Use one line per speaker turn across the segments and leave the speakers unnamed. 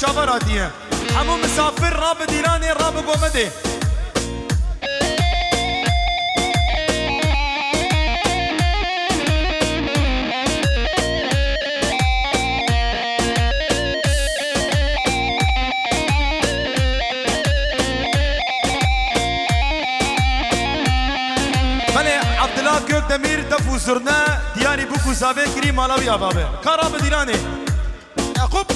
çavar hatiye. Hemû misafir rab dilanê rab gomedê. Abdullah Gökdemir defu zurna diyari bu kuzave kiri malawi ababe. Karab dilanê. Yakup.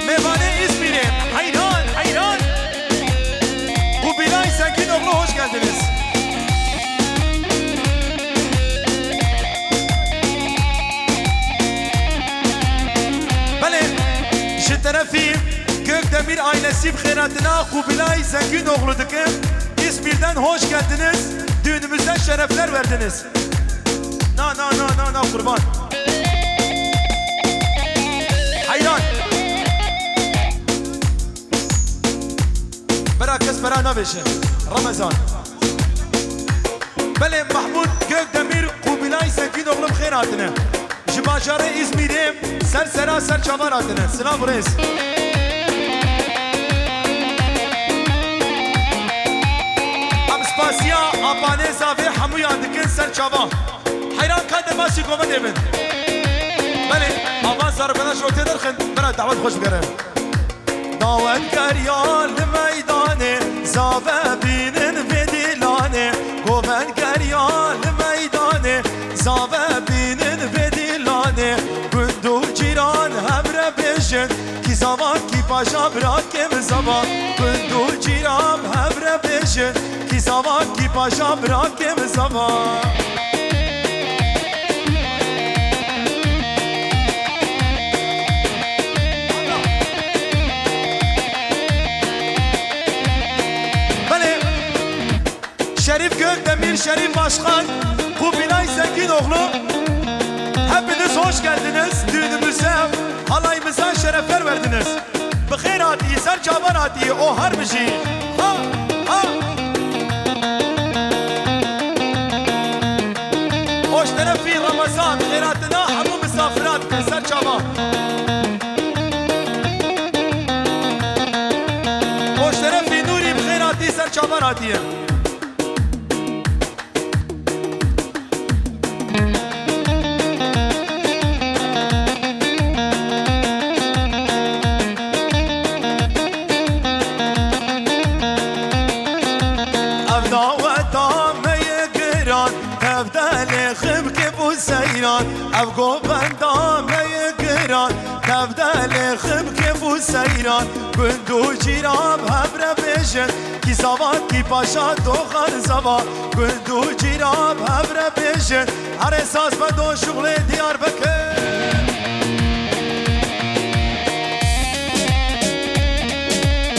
Mevane İzmir'e. Hayran, hayran. Kubilay Zenginoğlu hoş geldiniz. Bale, şu tarafı Gökdemir ailesi bxeyratına Kubilay Zenginoğlu dikim. İzmir'den hoş geldiniz. Düğünümüzden şerefler verdiniz. Na kurban. Hayran. Bera kes bera nabeşe. Ramazan. Bele Mahmud Gökdemir Kubilay Zenginoğlu bxeyratına. Jibajarı İzmir'e ser çavar atına. Sınav reis. Spasiya Abaneza ve Hamuya dikin ser çava. Hayran kader başı koma devin. Beni avan zarbına şorte derken bana davet hoş gelir. Davet geryal meydane zave binin ve dilane. Goven geryal meydane zave binin ve dilane. Gündu ciran hemre beşin ki zaman ki paşa bırakem zaman. Gündu ciran hemre beşin ki zaman ki paşa bırakem zaman. Şerif Gökdemir, Şerif Başkan, Kubilay Zenginoğlu, hepiniz hoş geldiniz. Düğünümüze, halayımıza şerefler verdiniz. Bixeyr hatiye, serçavar hatiye, o her bir şey. Ha, ha. Hoş terefi Ramazan, bixeyratına, hamu misafirat, serçavar. Hoş terefi Nuri, bixeyr hatiye, serçavar hatiye. Ev govendan meyigiran Tevdeli khim kefu seyran Gündu ciram hebre beşin Ki zaman ki paşa dokhan zaman Gündu ciram hebre beşin Her esas bedo şuğle Diyarbakır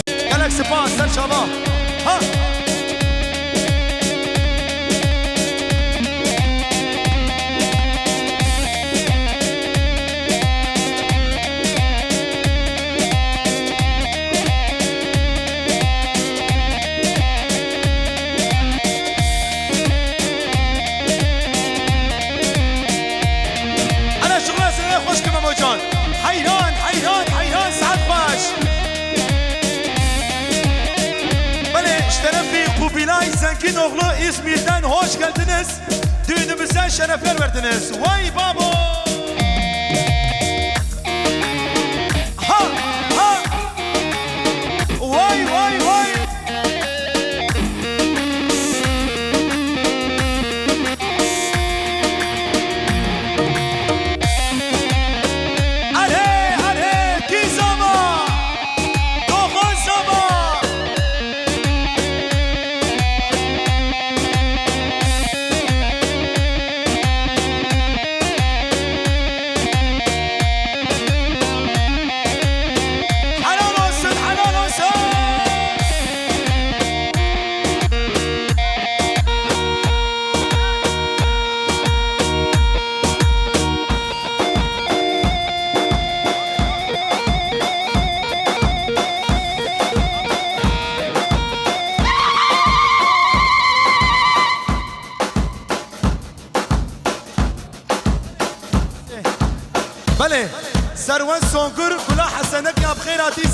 Gelek spas serçava Ha Kubilay Zenginoğlu İzmir'den hoş geldiniz. Düğünümüze şerefler verdiniz. Vay babo! Ha ha! Vay vay vay!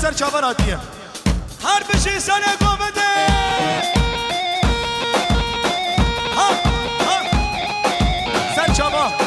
سر چاوراتیه هر بشی سر گوبده ها ها سر چاوا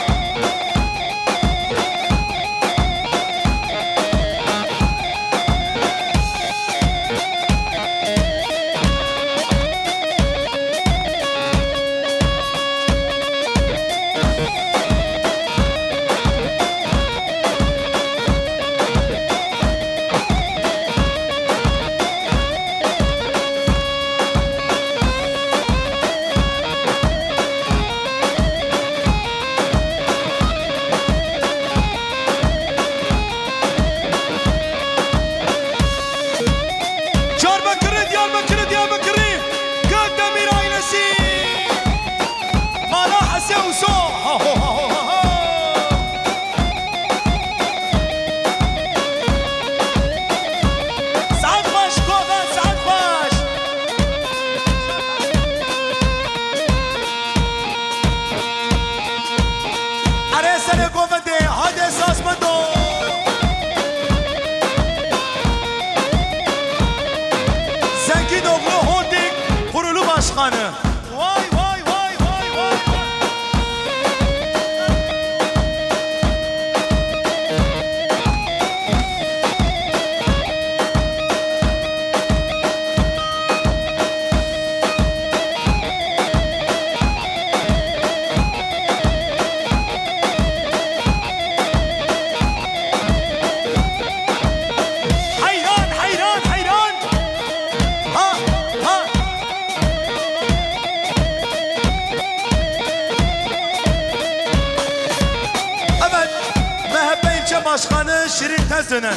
باشخانه شیرین تزنه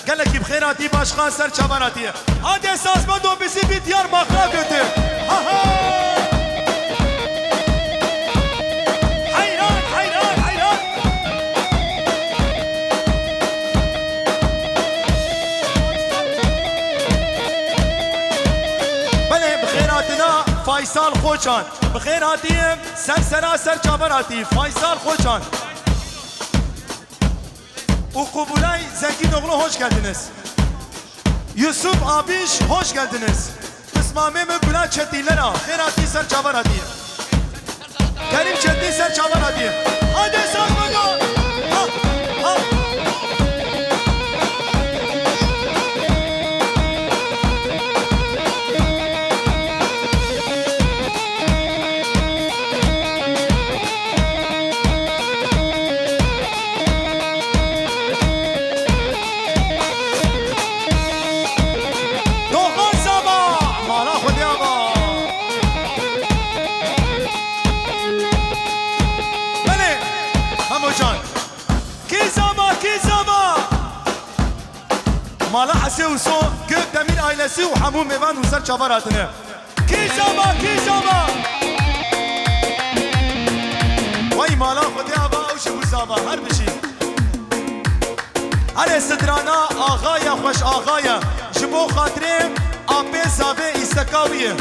گلکی بخیراتی باشخان سر چواناتیه هاده سازمان دو بیسی بی دیار مخلا گتر حیران حیران حیران بله بخیراتنا فایسال خوچان بخیراتیم سر چواناتی فایسال خوچان و قبولای زنگین oğlu hoş geldiniz. Yusuf abiş hoş geldiniz. İsmame mi Gülen Çetinler ha. Herati ser çavar hadi. Kerim Çetin ser çavar hadi. Hadi sarmaga. Ha ha. مالا حسی و سو گök demir ailesi و همون میوان و سر چاور آتنه کی زما وای مالا خودی آبا او شبو زابا هر بشی هر استدرانا آغایا خوش آغایا جبو خاطرم آبه زابه استکاویه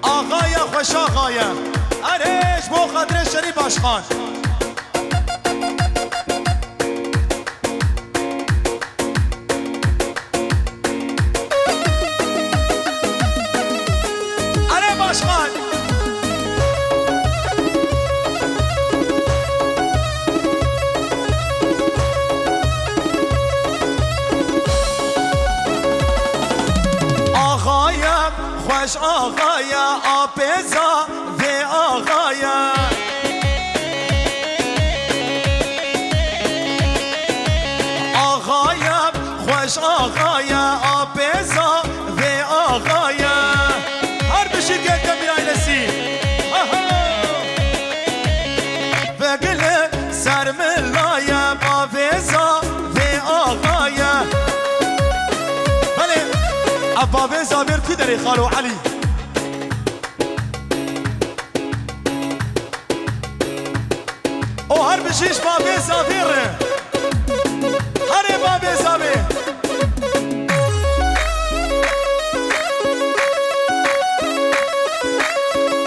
آغایا خوش آغایا هر جبو خاطره شری باشخان خوش آغایا آبزا و آغایا آغایا خوش آغایا آبزا و آغایا هر بشید یک دمیر ایلسی و گل سرملایا آبزا و آغایا بله ابابه زابر کی داری خالو علی او هر بشیش بابه زابر هر بابه زابر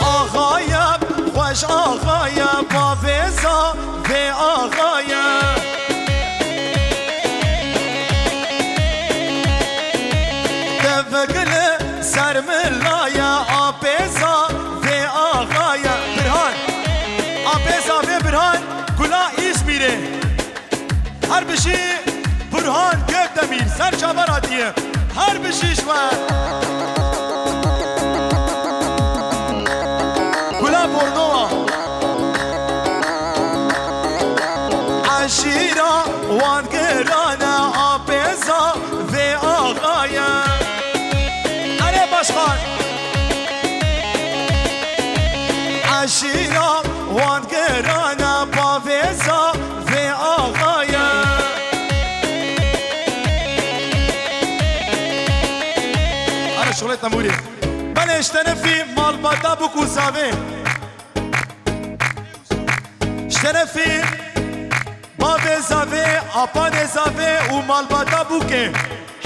آغایم خوش آغایم بابه زابر آغایم گل سر ملایا آبزا و آغایا برهان آبزا و برهان گلا İzmir'e هر بشی برهان گردمیر سر چاوراتیه هر بشیش var گلا بردوا عشیرا وانگرانا آبزا و آغایا اره باشخان عشیرا وانگرانا باوزا و آغایا اره شغلت نموری بله اشتنه فی مال بادا بکو زاوه اشتنه فی باب زاوه آپان زاوه و مال بادا بوکه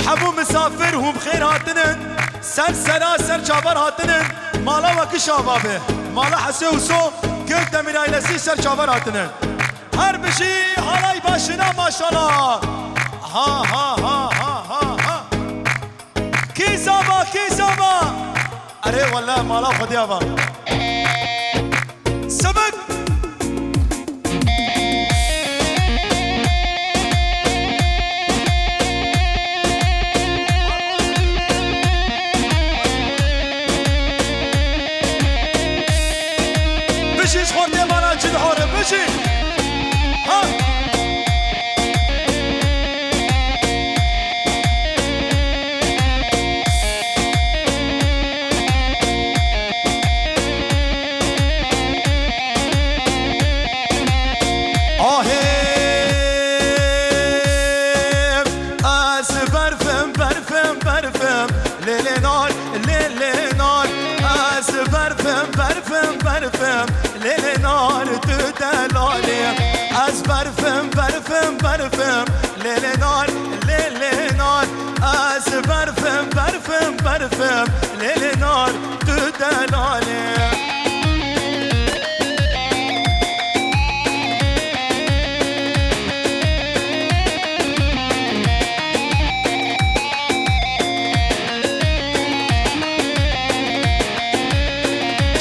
حمو مسافر هم خیر هاتنن سر سرا سر چاور هاتنن مالا وکی شابابه مالا حسه و سو گل دمیر ایلسی سر چاور هاتنن هر بشی حالای باشنا ماشالله ها ها ها ها ها ها کی زابا اره والله مالا خودی آبا سبک بشیش خورده مانا چی دهاره بشی ها برفم لیل نار تو دلالیم از برفم لیل نار از برفم لیل نار تو دلالیم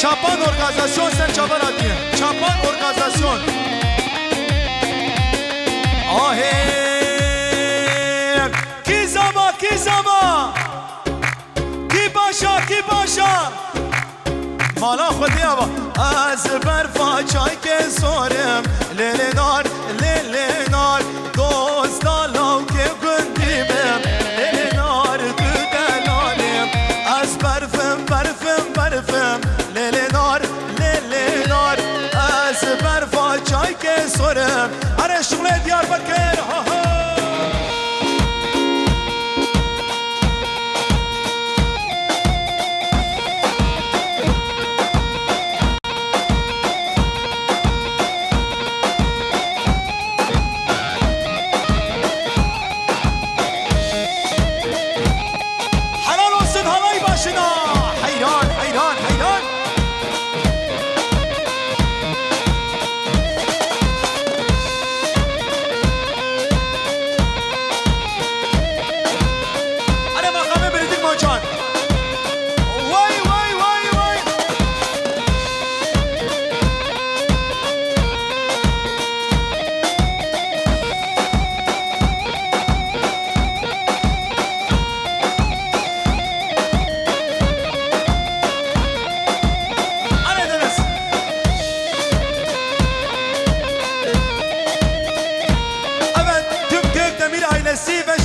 چاپان ارگانیزاسyon sen çaban adiye çapan organizasyon ahim ki zama ki başa mala khudi aba az berfa çay ke sorim lele nar dost dalav ke gündimim lele nar tu delalim az berfim لیل نار از برفا چای که سرم اره شغل دیار بکر ها ها حلال olsun halay başına hayran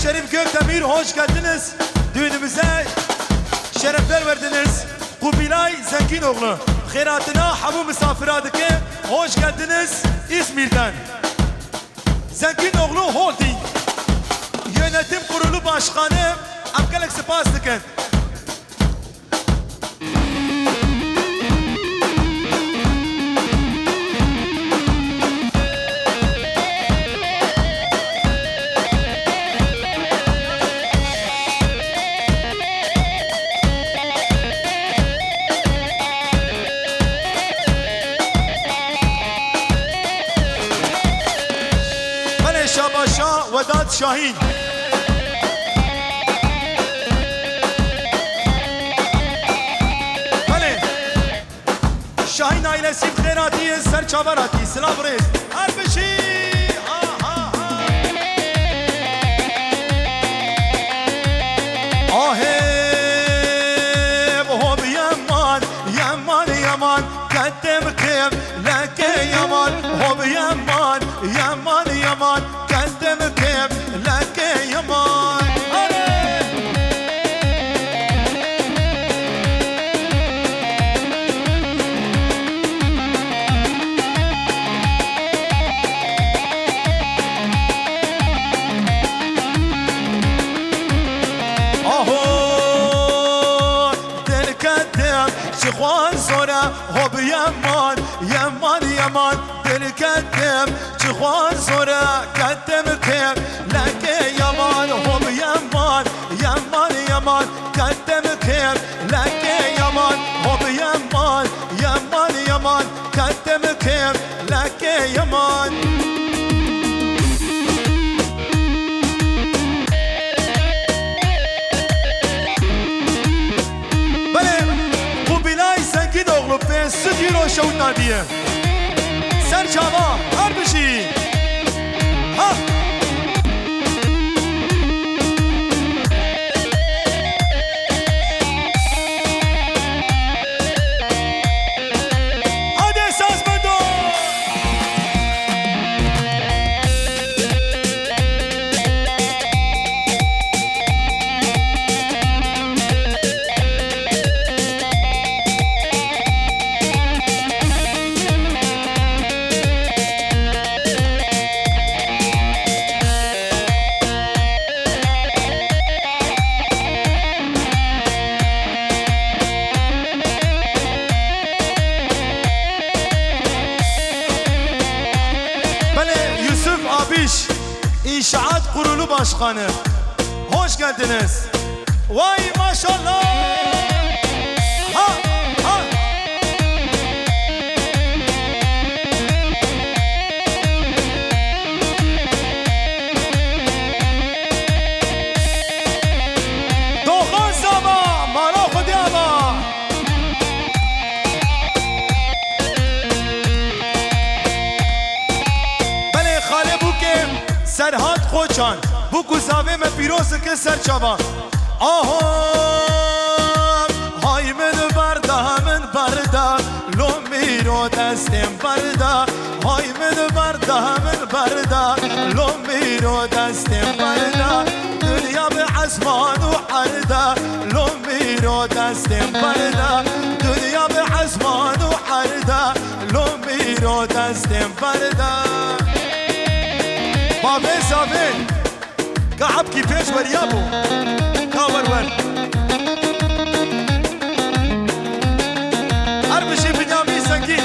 Şerif Gökdemir hoş geldiniz. Düğünümüze şerefler verdiniz. Kubilay Zenginoğlu Khairatına hamu misafiradıke hoş geldiniz İzmir'den. Zenginoğlu Holding Yönetim Kurulu Başkanı Amkalek Spastıkın. Şabaşa Vedat Şahin نسیم خیراتی سر چاوراتی سلام ریز هر بشی آهه بهم یمان یمان یمان قدم کم لکه یمان هم یمان یمان یمان قدم کم لکه یمان خوان زوره هب یمان یمان یمان دل کدم چه خوان زوره کدم کم لکه یمان هب یمان یمان یمان کدم کم لکه یمان هب یمان یمان یمان کدم کم لکه یمان به سکی رو شود نادیه سر چاوا هر بشی ها هاده احساس بدو İnşaat Kurulu Başkanı. Hoş geldiniz. Vay maşallah. Ha ha. Doğan Zaba, Mara Kudiyaba. Bale khale bukem. سرحد خوچان بو گزاوه من پیروز که سر چوان آها های من بردا من بردا لو میرو دستم بردا های من بردا من بردا لو میرو دستم بردا دنیا به عزمان و عردا لو میرو دستم بردا دنیا به عزمان و عردا لو میرو دستم بردا بابه زابه قعب کی پیش بریابو کاور ور هر بشی بنیامی سنگی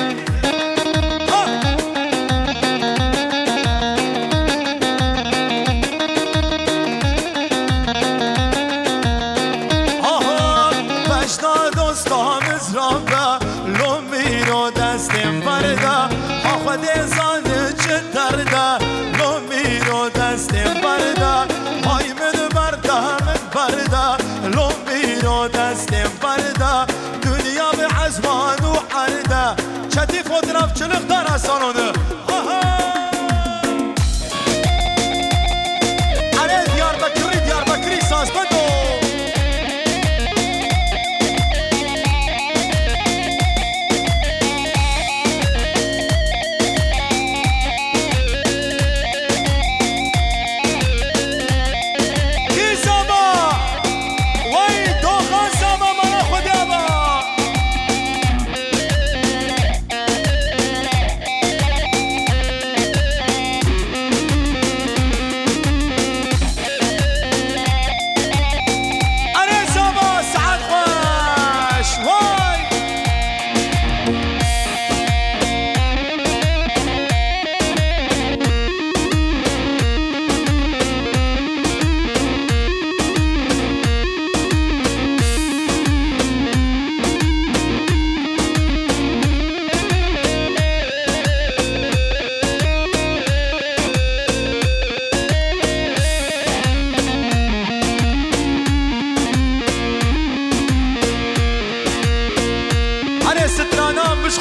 آها بشتا دوستامز را به لو میرو دستم بردا آخواد زانه چه درده رو دستم بردا های من بردا من بردا لو میرو دستم بردا دنیا به عزمان و عردا چتی fotoğraf çılıktan hasan onu are Diyarbakır'ı sazbando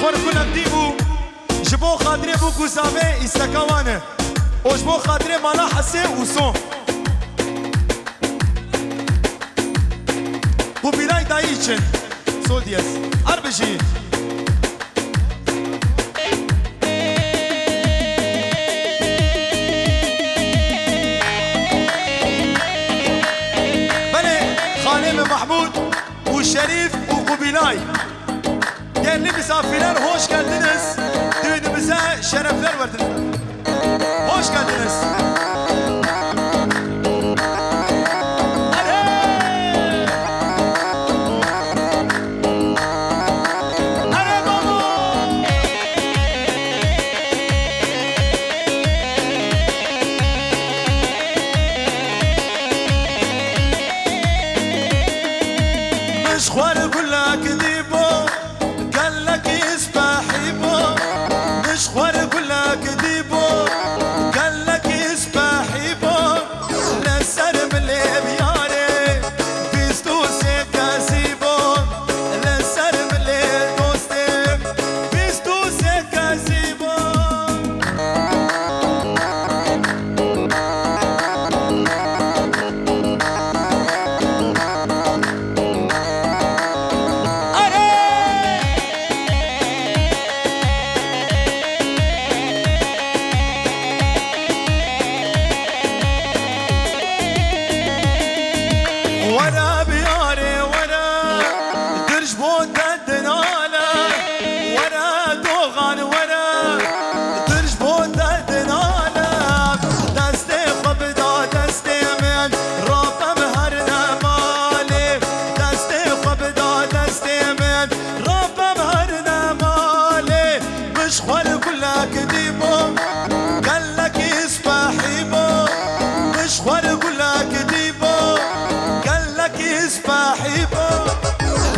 خور کنم دیبو جبو خاطري بو كوزافي استكوانه وجبو خاطري مالا حسي وصون بو بلاي دايتشن سول دياس أربجي محمود وشريف وقبيلاي değerli misafirler hoş geldiniz. Düğünümüze şerefler verdiniz. Hoş geldiniz.
مشخوار كلك ديبو قال لك يسبحي بو مشخوار كلك ديبو قال لك يسبحي بو لسر ملي بياري بيستو سيكاسيبو لسر ملي دوستي بيستو سيكاسيبو ورا بياري ورا درج بود دنالا ورا دوغان ورا درج بود دنالا دستي خبدا دستي من رابم هر نمالي دستي خبدا دستي من رابم هر نمالي مشخور كلك ديبو قال لك يسبحي بو مشخور كلك ديبو يسبحي بو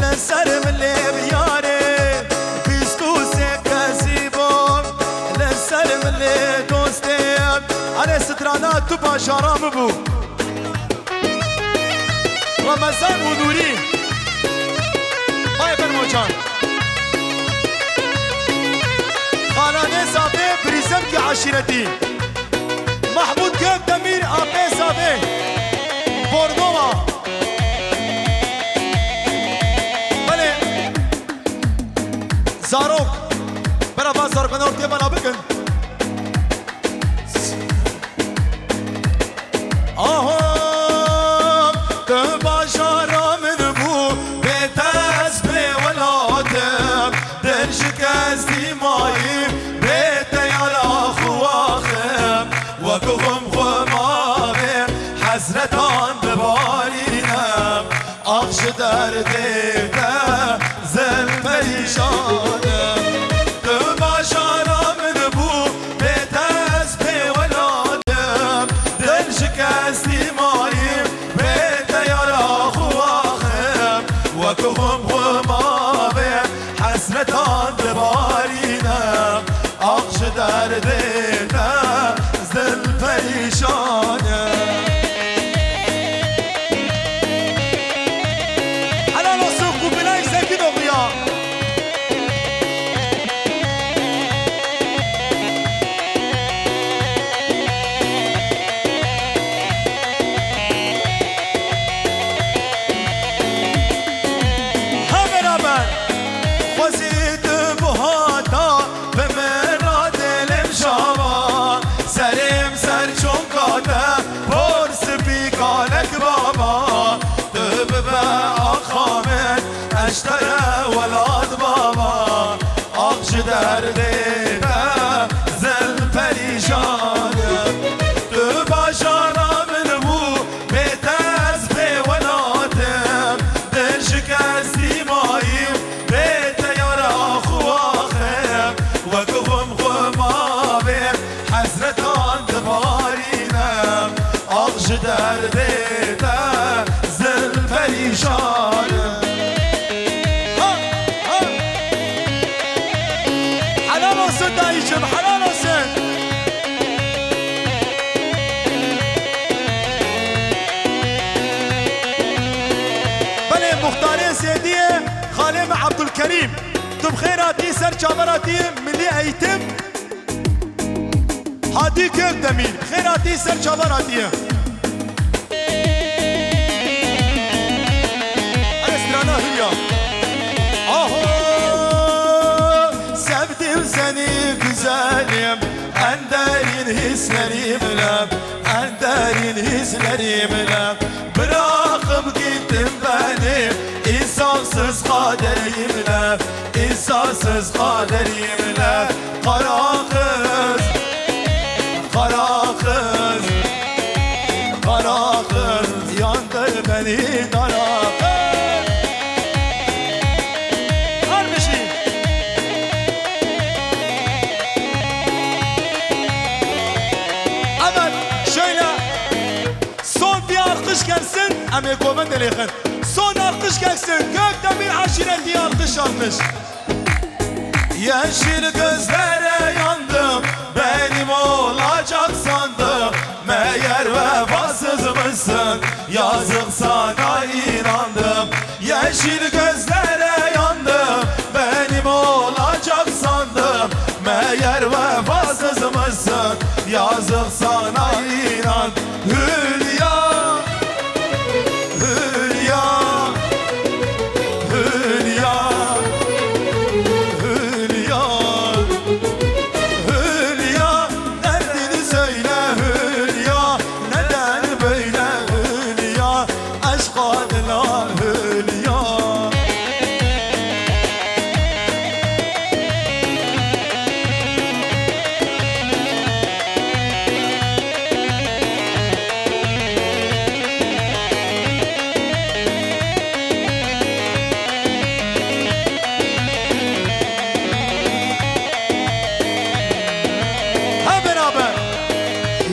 لسر ملي بياري بيستو سيكاسيبو لسر ملي دوستي على سترانات تبا شرام بو رمضان ونوري باي برموجان خاناني صافي بريزم كي عشيرتي محمود كيف دمير آبي صافي بوردوما زاروك برا بازار بنا ورتي بنا بكن تباشر من بو بيتاز بي ولادم درجك ازدي مايم بيتا يالا خواخم وقهم خمامم حزرتان ببارينم اخش درديتا زل پریشانم تو باشارم نبو بهتز به ولادم دل شکستی ماییم به تیارا خواهم و کهم خمامم حسرتان ببارینم آخش دردیتم زل پریشانم اشترى ولاد بابا آخش دردیده زل پریشانم تو باشارم نبو بهتز به ولادم دل شکستی ماییم به تیارا خواخم و کفم خمامم حسرتان دبارینم آخش دردیده زل پریشانم دايجم حلال حسين بلي مختارين سيدية خالي مع عبد الكريم tu bxêratî ser çaveratî Millî Eğitim Hadî Gökdemir bxêratî ser çaveratî Estrana Hülya Aho sevdim seni güzelim En derin hislerimle En derin hislerimle Bırakıp gittin beni İnsansız kaderimle İnsansız kaderimle Kara kız Kara kız Kara kız Yandır beni kara kız Kardeşim Evet şöyle Son bir alkış gelsin Eme koven deleyken Son alkış gelsin Gökdemir aşiret diye alkış almış Yeşil gözlere yandım Benim olacak sandım Meğer vefasızmışsın Yazık sana inandım Yeşil gözlere yandım Benim olacak sandım Meğer vefasızmışsın Yazık sana inan Hülya Hülya Hülya Hülya Hülya derdini söyle Hülya Neden böyle Hülya Aşk adına Hülya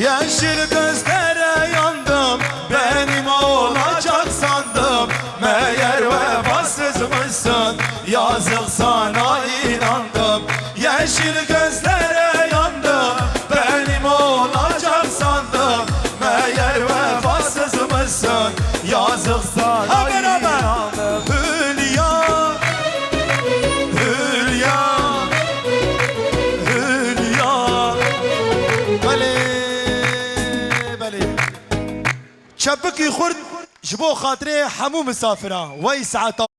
Yeşil gözlere yandım Benim olacak sandım Meğer vefasızmışsın Yazık sana inandım Yeşil gözlere yandım Benim olacak sandım Meğer vefasızmışsın Yazık sana inandım Hülya Hülya Hülya Bale شبكي خرد جبو خاطري حمو مسافرة وي ساعة